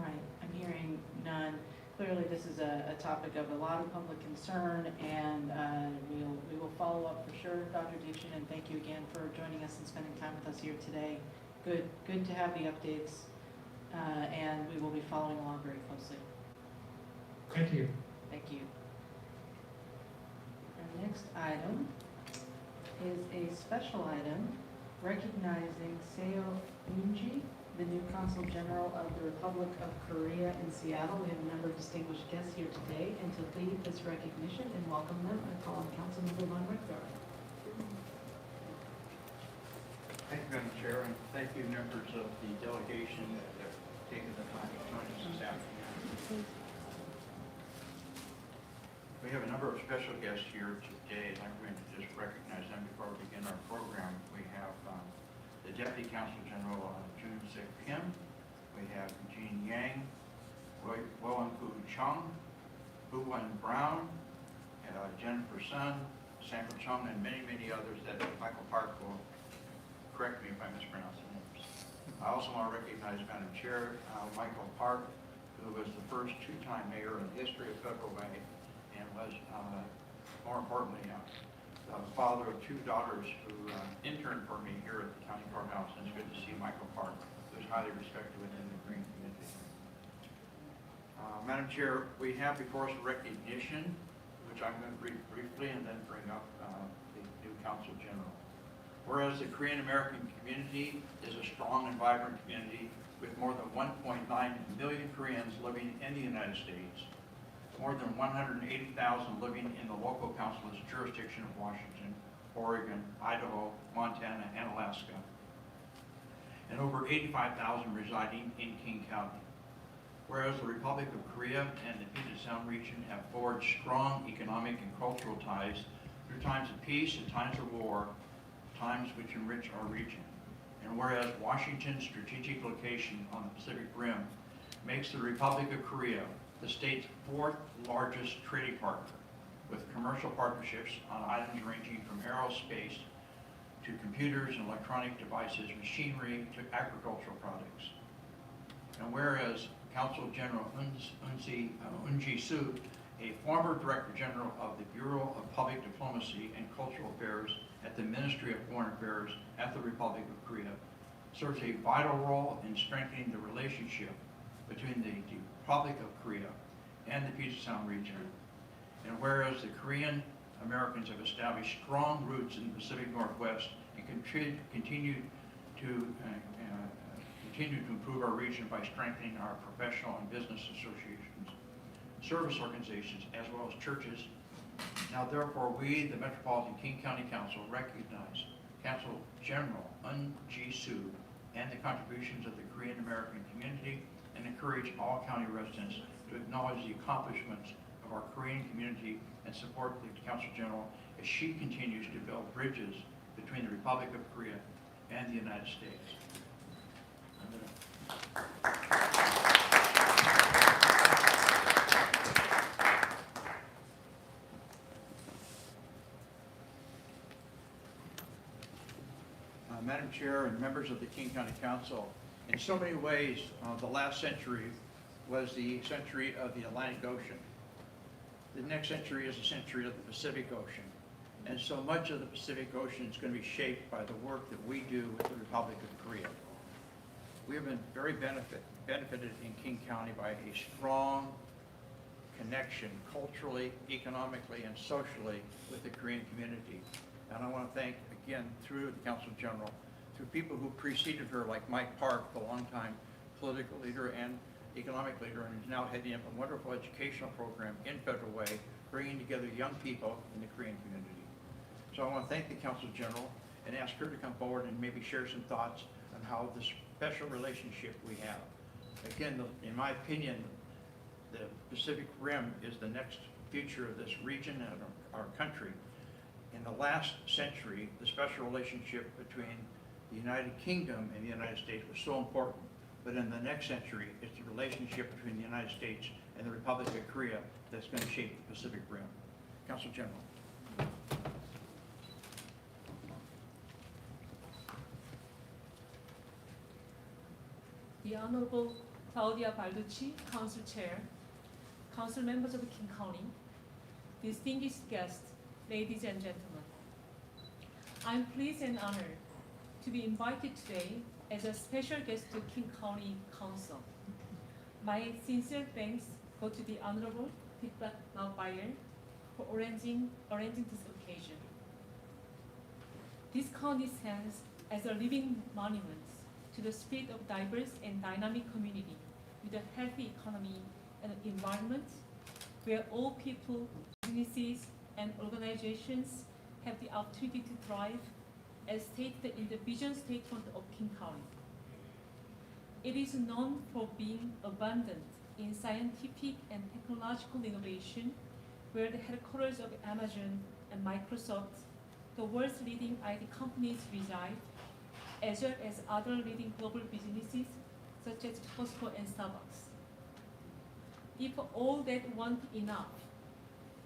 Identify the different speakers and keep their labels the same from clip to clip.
Speaker 1: All right, I'm hearing none. Clearly, this is a topic of a lot of public concern, and we will follow up for sure, Dr. Dichin, and thank you again for joining us and spending time with us here today. Good to have the updates, and we will be following along very closely.
Speaker 2: Thank you.
Speaker 1: Thank you. Our next item is a special item recognizing Seo-Eun-ji, the new Consul General of the Republic of Korea in Seattle. We have a number of distinguished guests here today, and to lead this recognition and welcome them, I call on Councilmember Von Richter.
Speaker 3: Thank you, Madam Chair, and thank you, members of the delegation that have taken the time to join us this afternoon. We have a number of special guests here today, and I'm going to just recognize them before we begin our program. We have the Deputy Consul General Jun Sik Kim. We have Jean Yang, Woan-Ku Chung, Hu-Wen Brown, Jennifer Sun, Sanford Chung, and many, many others that Michael Park will correct me if I mispronounce the names. I also want to recognize Madam Chair, Michael Park, who was the first two-time mayor in the history of Federal Way, and was, more importantly, the father of two daughters who interned for me here at the county courthouse, and it's good to see Michael Park, who's highly respected within the Korean community. Madam Chair, we have before us a recognition, which I'm going to read briefly and then bring up the new Consul General. Whereas the Korean American community is a strong and vibrant community with more than 1.9 million Koreans living in the United States, more than 180,000 living in the local consulate jurisdiction of Washington, Oregon, Idaho, Montana, and Alaska, and over 85,000 residing in King County. Whereas the Republic of Korea and the Puget Sound region have forged strong economic and cultural ties through times of peace and times of war, times which enrich our region. And whereas Washington's strategic location on the Pacific Rim makes the Republic of Korea the state's fourth largest trading partner, with commercial partnerships on items ranging from aerospace to computers and electronic devices, machinery to agricultural products. And whereas Consul General Eun-ji Soo, a former Director General of the Bureau of Public Diplomacy and Cultural Affairs at the Ministry of Foreign Affairs at the Republic of Korea, serves a vital role in strengthening the relationship between the Republic of Korea and the Puget Sound region. And whereas the Korean Americans have established strong roots in the Pacific Northwest and continue to improve our region by strengthening our professional and business associations, service organizations, as well as churches. Now therefore we, the Metropolitan King County Council, recognize Consul General Eun-ji Soo and the contributions of the Korean American community, and encourage all county residents to acknowledge the accomplishments of our Korean community and support the Consul General as she continues to build bridges between the Republic of Korea and the United States. Madam Chair and members of the King County Council, in so many ways, the last century was the century of the Atlantic Ocean. The next century is the century of the Pacific Ocean. And so much of the Pacific Ocean is going to be shaped by the work that we do with the Republic of Korea. We have been very benefited in King County by a strong connection culturally, economically, and socially with the Korean community. And I want to thank, again, through the Consul General, through people who preceded her, like Mike Park, the longtime political leader and economic leader, and is now heading up a wonderful educational program in Federal Way, bringing together young people in the Korean community. So I want to thank the Consul General and ask her to come forward and maybe share some thoughts on how this special relationship we have. Again, in my opinion, the Pacific Rim is the next future of this region and our country. In the last century, the special relationship between the United Kingdom and the United States was so important. But in the next century, it's the relationship between the United States and the Republic of Korea that's going to shape the Pacific Rim. Consul General.
Speaker 4: The Honorable Claudia Balducci, Council Chair, Council members of King County, distinguished guests, ladies and gentlemen. I'm pleased and honored to be invited today as a special guest to King County Council. My sincere thanks go to the Honorable Piplat Naubayer for arranging this occasion. This county stands as a living monument to the spirit of diverse and dynamic community with a healthy economy and environment where all people, businesses, and organizations have the opportunity to thrive as stated in the vision statement of King County. It is known for being abundant in scientific and technological innovation, where the headquarters of Amazon and Microsoft, the world's leading IT companies, reside, as well as other leading global businesses such as Costco and Starbucks. If all that weren't enough,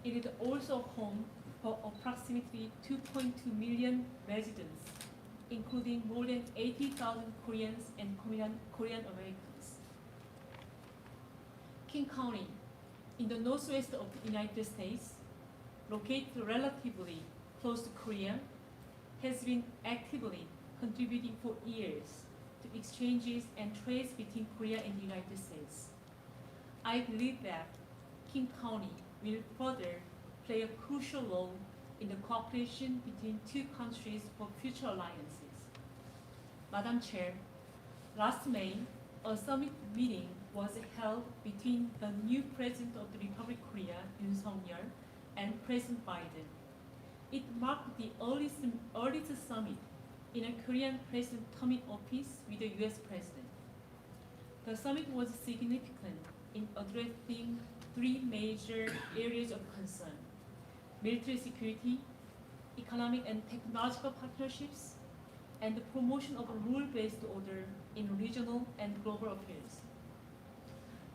Speaker 4: it is also home for approximately 2.2 million residents, including more than 80,000 Koreans and Korean Americans. King County, in the northwest of the United States, located relatively close to Korea, has been actively contributing for years to exchanges and trades between Korea and the United States. I believe that King County will further play a crucial role in the cooperation between two countries for future alliances. Madam Chair, last May, a summit meeting was held between the new President of the Republic of Korea, Yoon Suk-yeol, and President Biden. It marked the earliest summit in a Korean president term in office with the U.S. President. The summit was significant in addressing three major areas of concern: military security, economic and technological partnerships, and the promotion of a rule-based order in regional and global affairs.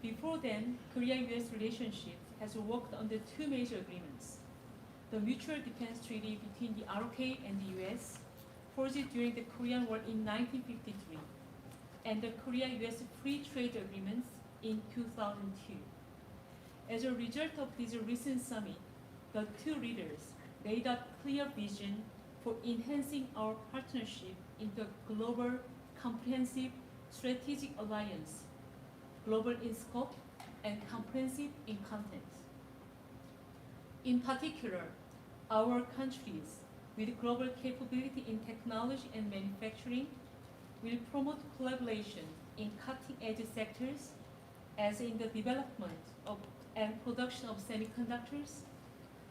Speaker 4: Before then, Korea-US relationship has worked under two major agreements: the Mutual Defense Treaty between the ROK and the US, forged during the Korean War in 1953, and the Korea-US Free Trade Agreements in 2002. As a result of this recent summit, the two leaders laid out clear vision for enhancing our partnership into a global, comprehensive, strategic alliance, global in scope and comprehensive in content. In particular, our countries with global capability in technology and manufacturing will promote collaboration in cutting-edge sectors, as in the development of and production of semiconductors,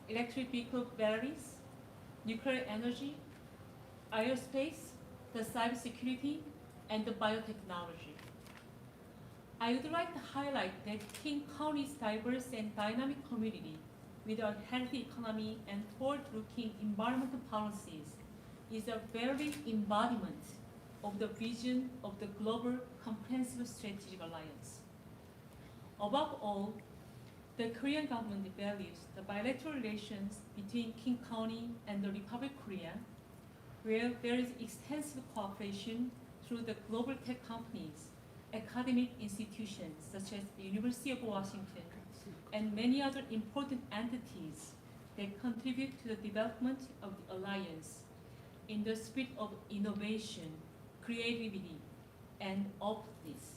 Speaker 4: electric vehicle batteries, nuclear energy, aerospace, the cybersecurity, and the biotechnology. I would like to highlight that King County's diverse and dynamic community with a healthy economy and forward-looking environmental policies is a very embodiment of the vision of the global comprehensive strategic alliance. Above all, the Korean government values the bilateral relations between King County and the Republic of Korea, where there is extensive cooperation through the global tech companies, academic institutions such as the University of Washington, and many other important entities that contribute to the development of the alliance in the spirit of innovation, creativity, and openness.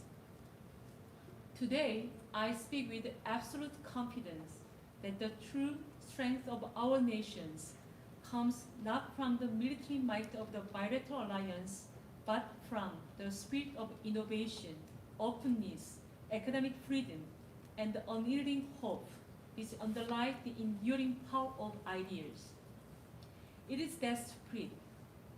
Speaker 4: Today, I speak with absolute confidence that the true strength of our nations comes not from the military might of the bilateral alliance, but from the spirit of innovation, openness, academic freedom, and the unyielding hope which underlie the enduring power of ideas. It is that spirit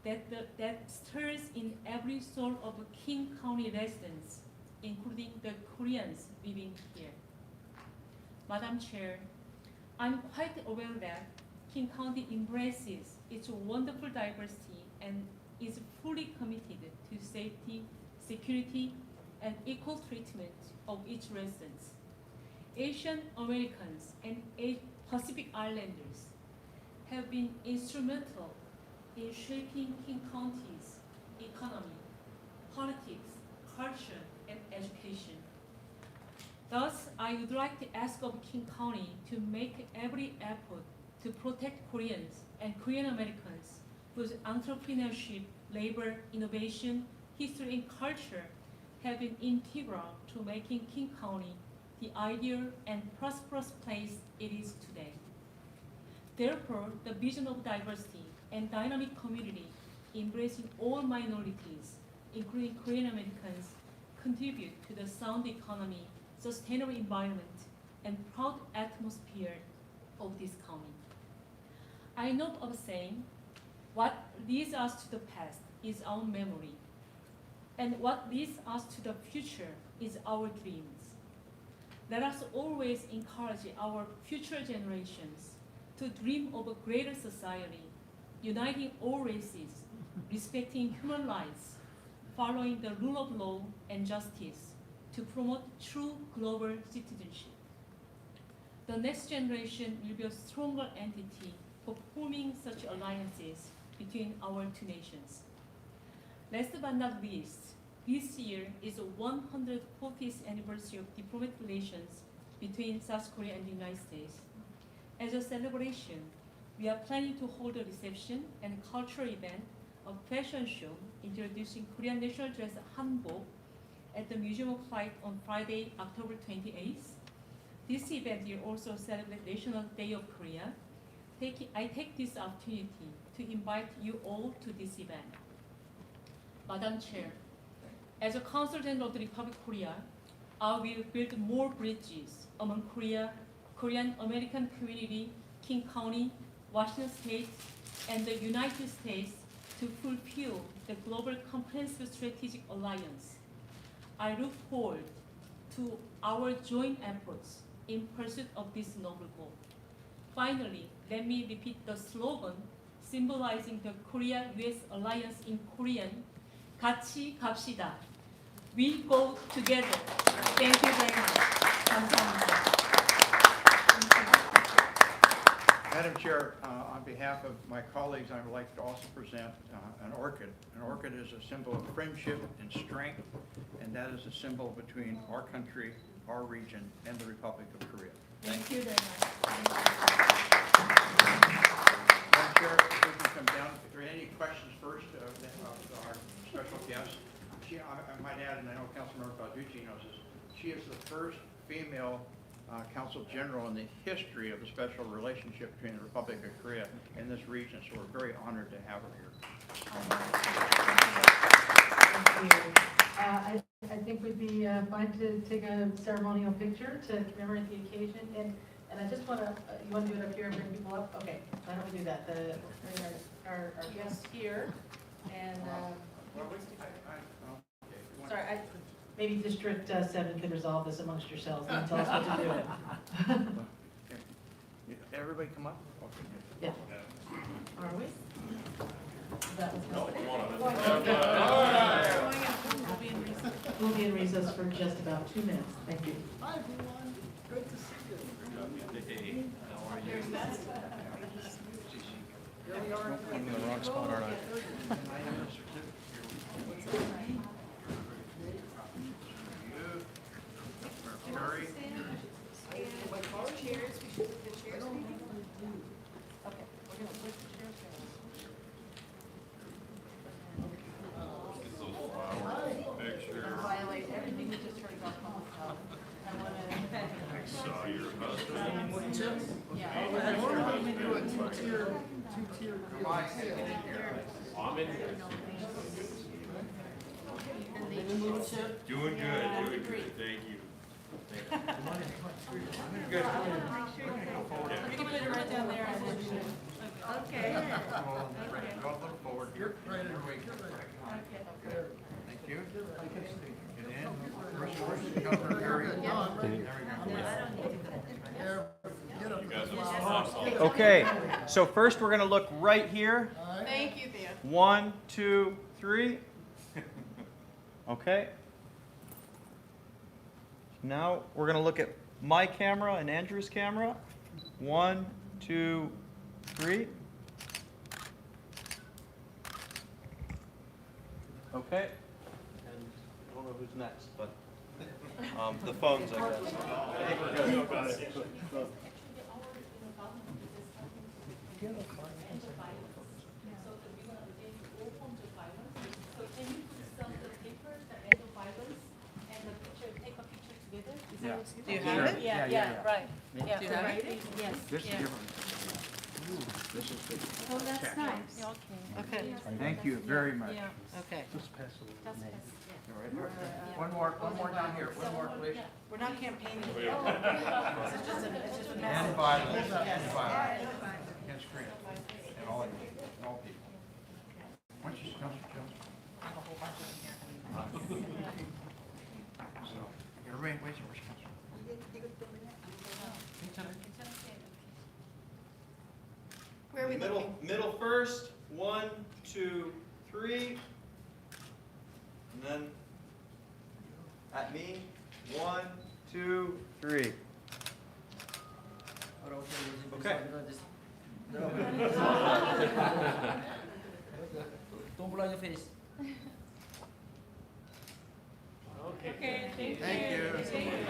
Speaker 4: that stirs in every soul of King County residents, including the Koreans living here. Madam Chair, I'm quite aware that King County embraces its wonderful diversity and is fully committed to safety, security, and equal treatment of each resident. Asian Americans and Pacific Islanders have been instrumental in shaping King County's economy, politics, culture, and education. Thus, I would like to ask of King to make every effort to protect Koreans and Korean Americans whose entrepreneurship, labor, innovation, history, and culture have been integral to making King County the ideal and prosperous place it is today. Therefore, the vision of diversity and dynamic community embracing all minorities, including Korean Americans, contribute to the sound economy, sustainable environment, and proud atmosphere of this county. I know of saying, what leads us to the past is our memory, and what leads us to the future is our dreams. Let us always encourage our future generations to dream of a greater society, uniting all races, respecting human rights, following the rule of law and justice, to promote true global citizenship. The next generation will be a stronger entity for forming such alliances between our two nations. Last but not least, this year is the 140th anniversary of diplomatic relations between South Korea and the United States. As a celebration, we are planning to hold a reception and cultural event, a fashion show introducing Korean national dress hanbok at the Museum of Flight on Friday, October 28th. This event will also celebrate National Day of Korea. I take this opportunity to invite you all to this event. Madam Chair, as a Consul General of the Republic of Korea, I will build more bridges among Korean American community, King County, Washington State, and the United States to fulfill the global comprehensive strategic alliance. I look forward to our joint efforts in pursuit of this noble goal. Finally, let me repeat the slogan symbolizing the Korea-US alliance in Korean, 같이 갑시다. We go together. Thank you very much. 감사합니다.
Speaker 3: Madam Chair, on behalf of my colleagues, I would like to also present an orchid. An orchid is a symbol of friendship and strength, and that is a symbol between our country, our region, and the Republic of Korea.
Speaker 4: Thank you very much.
Speaker 3: Madam Chair, if we can come down, if there are any questions first of our special guest. I might add, and I know Councilmember Balducci knows this, she is the first female Consul General in the history of the special relationship between the Republic of Korea and this region, so we're very honored to have her here.
Speaker 1: Thank you. I think we'd be fine to take a ceremonial picture to commemorate the occasion. And I just want to, you want to do it up here and bring people up? Okay, why don't we do that? Our guests here, and sorry, maybe District 7 could resolve this amongst yourselves and tell us what to do.
Speaker 3: Everybody come up?
Speaker 1: Yeah. Are we? That was We'll be in recess for just about 2 minutes. Thank you.
Speaker 5: Hi, everyone. Good to see you.
Speaker 6: Hey, how are you?
Speaker 5: Here we are.
Speaker 6: I'm in the wrong spot, aren't I?
Speaker 3: Mary?
Speaker 5: Cheers. We should put the chairs.
Speaker 1: Okay, we're going to switch the chairs. Violate everything we just heard about public health. I want to.
Speaker 6: Saw your husband.
Speaker 1: Yeah.
Speaker 5: Normally we do a two-tier.
Speaker 6: Doing good, thank you.
Speaker 3: Good.
Speaker 4: You can put it right down there.
Speaker 1: Okay.
Speaker 3: Go a little forward here. Thank you. Get in. First, Councilor Perry. There we go.
Speaker 7: Okay, so first we're going to look right here.
Speaker 5: Thank you, Dan.
Speaker 7: 1, 2, 3. Okay. Now we're going to look at my camera and Andrew's camera. 1, 2, 3. Okay. And I don't know who's next, but The phones, I guess.
Speaker 5: Do you have it?
Speaker 8: Yeah, right. Yeah.
Speaker 5: Do you have it?
Speaker 8: Yes.
Speaker 3: This is
Speaker 8: yeah.
Speaker 3: different. This is the
Speaker 8: Oh, that's
Speaker 3: check.
Speaker 8: nice.
Speaker 5: Okay,
Speaker 3: Thank you very much.
Speaker 8: Yeah.
Speaker 5: okay.
Speaker 8: That's
Speaker 3: All right, one more down here, one more, please.
Speaker 5: We're not campaigning. It's just a
Speaker 3: And
Speaker 5: message.
Speaker 3: violence, against Korea, and all people. Why don't you come, Joe?
Speaker 5: I have a whole bunch of them here.
Speaker 3: So, everybody, wait, where's Council?
Speaker 5: Where are we looking?
Speaker 7: Middle first. 1, 2, 3. And then at me. 1, 2, 3. Okay.
Speaker 9: Don't blow your face.
Speaker 4: Okay, thank you.
Speaker 3: Thank you.